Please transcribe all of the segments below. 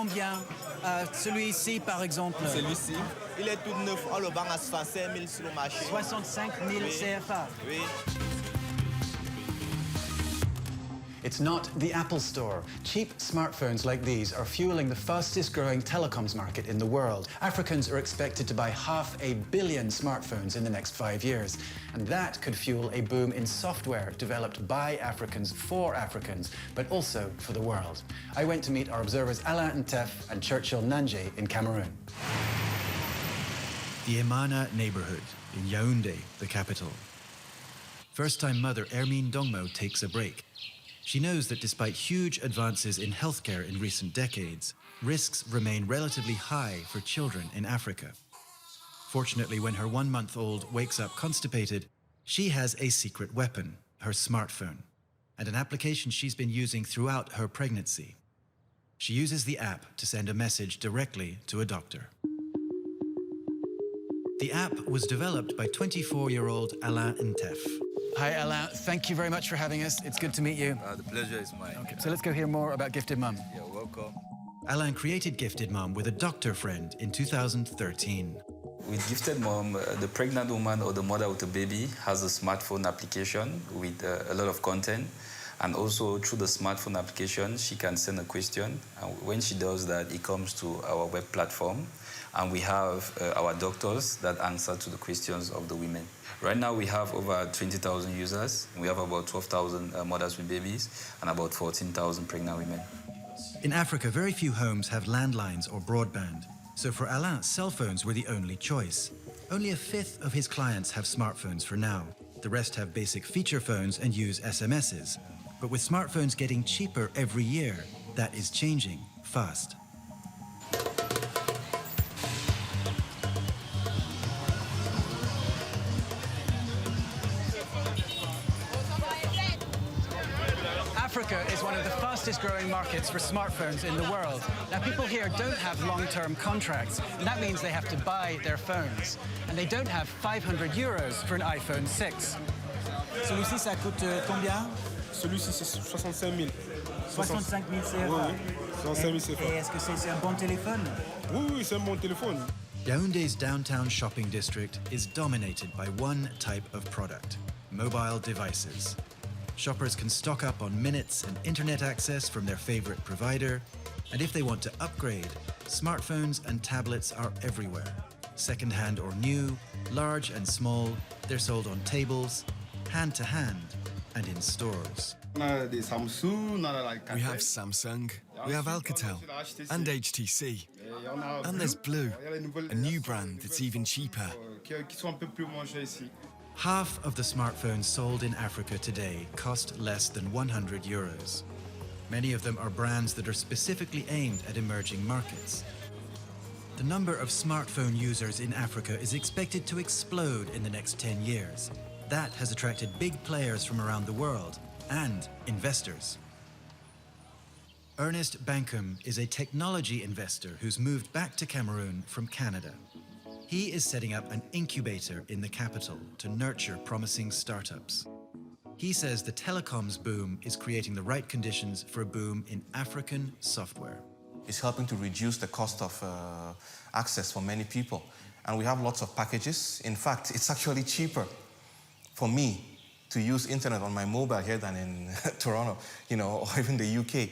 combien celui-ci, par exemple? Celui-ci, il est tout neuf. On le vend à 65 000 sur le marché. 65 000 Oui. CFA. Oui. It's not the Apple Store. Cheap smartphones like these are fueling the fastest growing telecoms market in the world. Africans are expected to buy 500 million smartphones in the next 5 years. And that could fuel a boom in software developed by Africans for Africans, but also for the world. I went to meet our observers Alain and Nteff and Churchill Nanjé in Cameroon. The Emana neighborhood in Yaoundé, the capital. First-time mother Hermine Dongmo takes a break. She knows that despite huge advances in healthcare in recent decades, risks remain relatively high for children in Africa. Fortunately, when her 1-month-old wakes up constipated, she has a secret weapon, her smartphone, and an application she's been using throughout her pregnancy. She uses the app to send a message directly to a doctor. The app was developed by 24-year-old Alain Nteff. Hi Alain, thank you very much for having us. It's good to meet you. The pleasure is mine. Okay, so let's go hear more about Gifted Mum. You're welcome. Alain created Gifted Mom with a doctor friend in 2013. With Gifted Mom, the pregnant woman or the mother with a baby has a smartphone application with a lot of content. And also through the smartphone application, she can send a question. And when she does that, it comes to our web platform. And we have our doctors that answer to the questions of the women. Right now, we have over 20,000 users. We have about 12,000 mothers with babies and about 14,000 pregnant women. In Africa, very few homes have landlines or broadband. So for Alain, cell phones were the only choice. Only a fifth of his clients have smartphones for now. The rest have basic feature phones and use SMSs. But with smartphones getting cheaper every year, that is changing fast. Africa is one of the fastest growing markets for smartphones in the world. Now, people here don't have long-term contracts, and that means they have to buy their phones. And they don't have 500 euros for an iPhone 6. Celui-ci, ça coûte combien? Celui-ci, c'est 65 000. 65 000 CFA. Oui, 65 000 CFA. Et est-ce que c'est un bon téléphone? Oui, oui, c'est un bon téléphone. Yaoundé's downtown shopping district is dominated by one type of product: mobile devices. Shoppers can stock up on minutes and internet access from their favorite provider. And if they want to upgrade, smartphones and tablets are everywhere. Second-hand or new, large and small, they're sold on tables, hand-to-hand, and in stores. We have Samsung, we have Alcatel, and HTC. And there's Blue, a new brand that's even cheaper. Half of the smartphones sold in Africa today cost less than 100 euros. Many of them are brands that are specifically aimed at emerging markets. The number of smartphone users in Africa is expected to explode in the next 10 years. That has attracted big players from around the world and investors. Ernest Bankum is a technology investor who's moved back to Cameroon from Canada. He is setting up an incubator in the capital to nurture promising startups. He says the telecoms boom is creating the right conditions for a boom in African software. It's helping to reduce the cost of access for many people. And we have lots of packages. In fact, it's actually cheaper for me to use internet on my mobile here than in Toronto, or even the UK.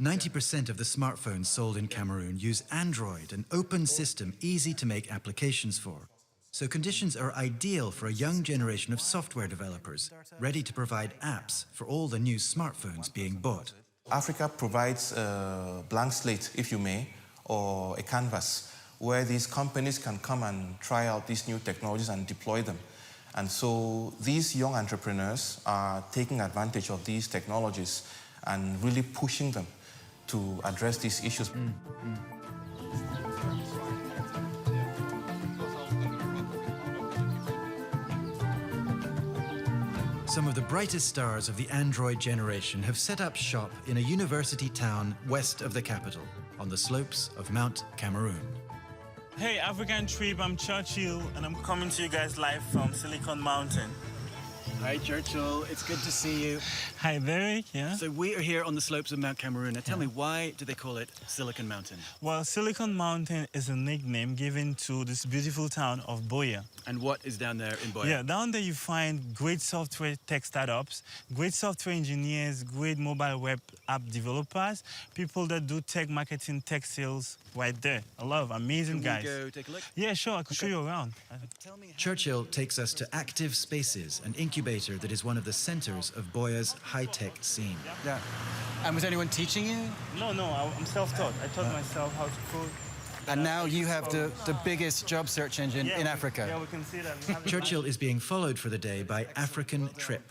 90% of the smartphones sold in Cameroon use Android, an open system easy to make applications for. So conditions are ideal for a young generation of software developers, ready to provide apps for all the new smartphones being bought. Africa provides a blank slate, if you may, or a canvas, where these companies can come and try out these new technologies and deploy them. And so these young entrepreneurs are taking advantage of these technologies and really pushing them to address these issues. Some of the brightest stars of the Android generation have set up shop in a university town west of the capital, on the slopes of Mount Cameroon. Hey, African Trip, I'm Churchill, and I'm coming to you guys live from Silicon Mountain. Hi, Churchill. It's good to see you. Hi, Derek. Yeah. So we are here on the slopes of Mount Cameroon. Now tell me, why do they call it Silicon Mountain? Well, Silicon Mountain is a nickname given to this beautiful town of Boya. And what is down there in Boya? Yeah, down there you find great software tech startups, great software engineers, great mobile web app developers, people that do tech marketing, tech sales right there. A lot of amazing guys. Can we go take a look? Yeah, sure. I can show you around. Churchill takes us to Active Spaces, an incubator that is one of the centers of Boya's high-tech scene. Yeah. And was anyone teaching you? No, I'm self-taught. I taught myself how to code. And now you have the biggest job search engine in Africa. Yeah, we can see that. Churchill is being followed for the day by African Trip,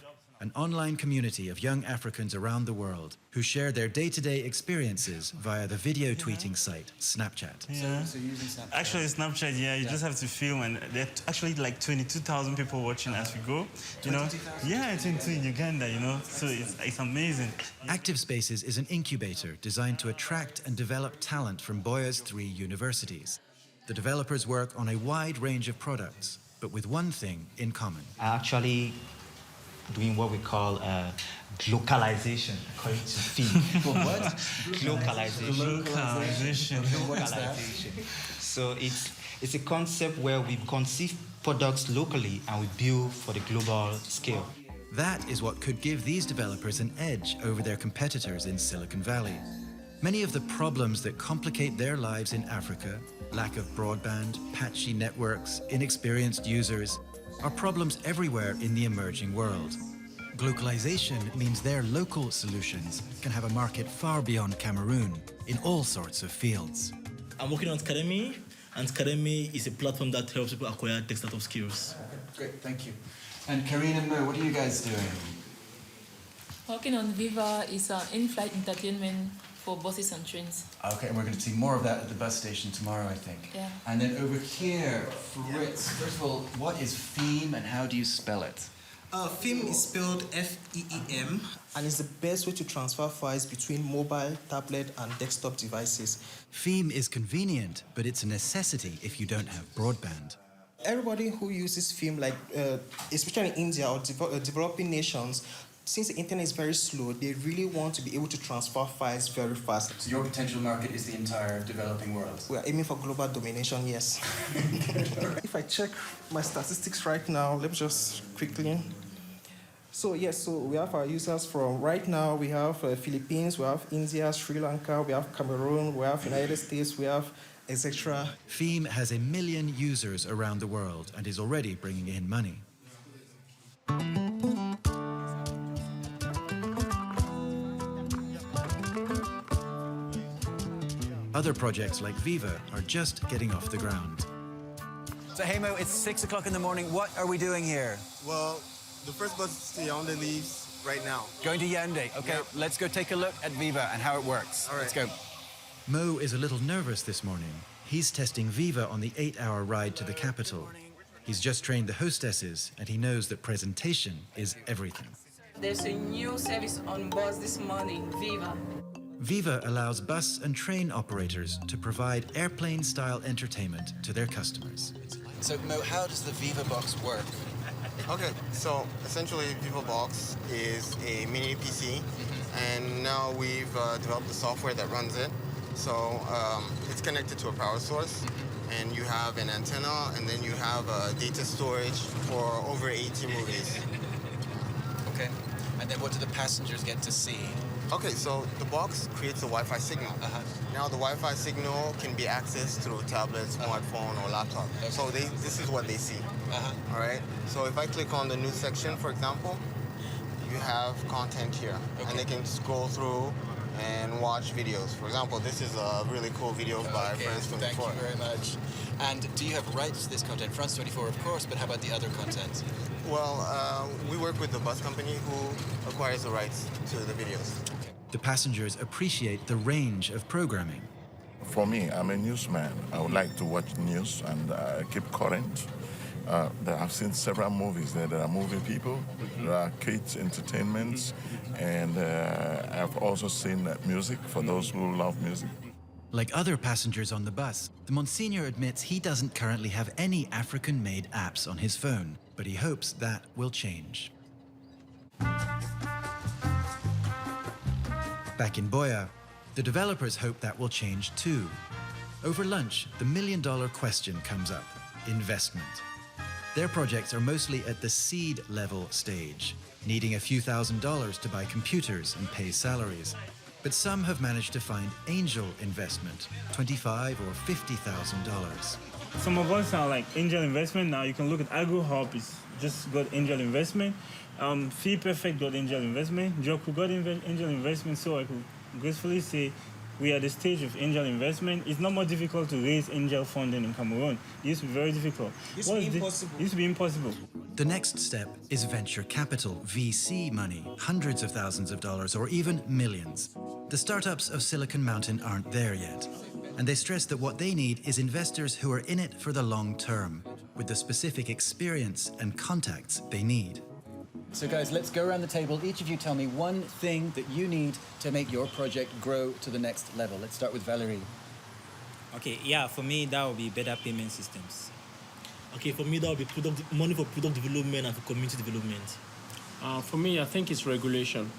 an online community of young Africans around the world who share their day-to-day experiences via the video tweeting site Snapchat. Yeah. So using Snapchat. Actually, Snapchat, yeah, you just have to film, and there are actually like 22,000 people watching as we go. You know, 22 in Uganda. You know, so it's amazing. Active Spaces is an incubator designed to attract and develop talent from Boya's 3 universities. The developers work on a wide range of products, but with one thing in common. Actually doing what we call localization, according to Vive. What? Localization. So it's a concept where we conceive products locally and we build for the global scale. That is what could give these developers an edge over their competitors in Silicon Valley. Many of the problems that complicate their lives in Africa, lack of broadband, patchy networks, inexperienced users, are problems everywhere in the emerging world. Globalization means their local solutions can have a market far beyond Cameroon in all sorts of fields. I'm working on Academy, and Academy is a platform that helps people acquire tech startup skills. Great, thank you. And Karine and Mo, what are you guys doing? Working on Vive is an in-flight entertainment for buses and trains. Okay, and we're going to see more of that at the bus station tomorrow, I think. Yeah. And then over here, Fritz, first of all, what is Feem and how do you spell it? Feem is spelled F-E-E-M, and it's the best way to transfer files between mobile, tablet, and desktop devices. Feem is convenient, but it's a necessity if you don't have broadband. Everybody who uses Feem, like especially in India or developing nations, since the internet is very slow, they really want to be able to transfer files very fast. So your potential market is the entire developing world? We are aiming for global domination, yes. If I check my statistics right now, let me just quickly. So yes, so we have our users from right now, we have Philippines, we have India, Sri Lanka, we have Cameroon, we have United States, we have etc. Feem has 1 million users around the world and is already bringing in money. Other projects like Vive are just getting off the ground. So hey Mo, it's 6 o'clock in the morning. What are we doing here? Well, the first bus to Yaoundé leaves right now. Going to Yaoundé. Okay, Yep. Let's go take a look at Vive and how it works. All right. Let's go. Mo is a little nervous this morning. He's testing Vive on the 8-hour ride to the capital. He's just trained the hostesses and he knows that presentation is everything. There's a new service on bus this morning, Vive. Vive allows bus and train operators to provide airplane-style entertainment to their customers. So Mo, how does the Vive box work? Okay, so essentially VivaBox is a mini PC, and now we've developed the software that runs it. So it's connected to a power source, and you have an antenna, and then you have data storage for over 80 movies. Okay, and then what do the passengers get to see? Okay, so the box creates a Wi-Fi signal. Now the Wi-Fi signal can be accessed through tablet, smartphone, or laptop. So this is what they see. All right. So if I click on the news section, for example, you have content here, and they can scroll through and watch videos. For example, this is a really cool video by France 24. Thank you very much. And do you have rights to this content? France 24, of course, but how about the other content? Well, we work with the bus company who acquires the rights to the videos. The passengers appreciate the range of programming. For me, I'm a newsman. I would like to watch news and keep current. I've seen several movies there. There are movie people, there are kids' entertainments, and I've also seen music for those who love music. Like other passengers on the bus, the Monsignor admits he doesn't currently have any African-made apps on his phone, but he hopes that will change. Back in Boya, the developers hope that will change too. Over lunch, the million-dollar question comes up: investment. Their projects are mostly at the seed level stage, needing a few $1,000s to buy computers and pay salaries. But some have managed to find angel investment, $25,000 or $50,000. Some of us are like angel investment now. You can look at AgroHub, it's just got angel investment. Fee Perfect got angel investment. Joku got angel investment. So I could gracefully say we are at the stage of angel investment. It's not more difficult to raise angel funding in Cameroon. It used to be very difficult. It used to be impossible. The next step is venture capital, VC money, hundreds of thousands of dollars or even millions. The startups of Silicon Mountain aren't there yet. And they stress that what they need is investors who are in it for the long term, with the specific experience and contacts they need. So guys, let's go around the table. Each of you tell me one thing that you need to make your project grow to the next level. Let's start with Valerie. Okay, yeah, for me, that would be better payment systems. Okay, for me, that would be money for product development and for community development. For me, I think it's regulation.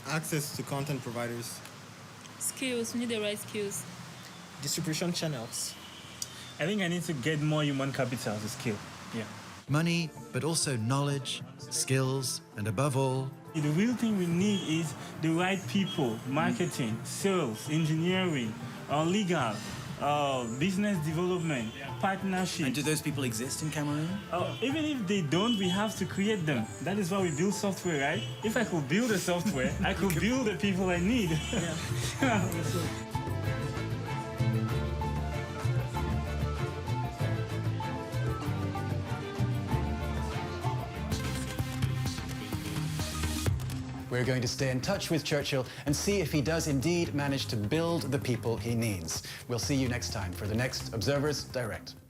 Access to content providers. Skills, we need the right skills. Distribution channels. I think I need to get more human capital as a skill. Yeah. Money, but also knowledge, skills, and above all, the real thing we need is the right people: marketing, sales, engineering, legal, business development, partnership. And do those people exist in Cameroon? Even if they don't, we have to create them. That is why we build software, right? If I could build a software, I could build the people I need. Yeah. We're going to stay in touch with Churchill and see if he does indeed manage to build the people he needs. We'll see you next time for the next Observers Direct.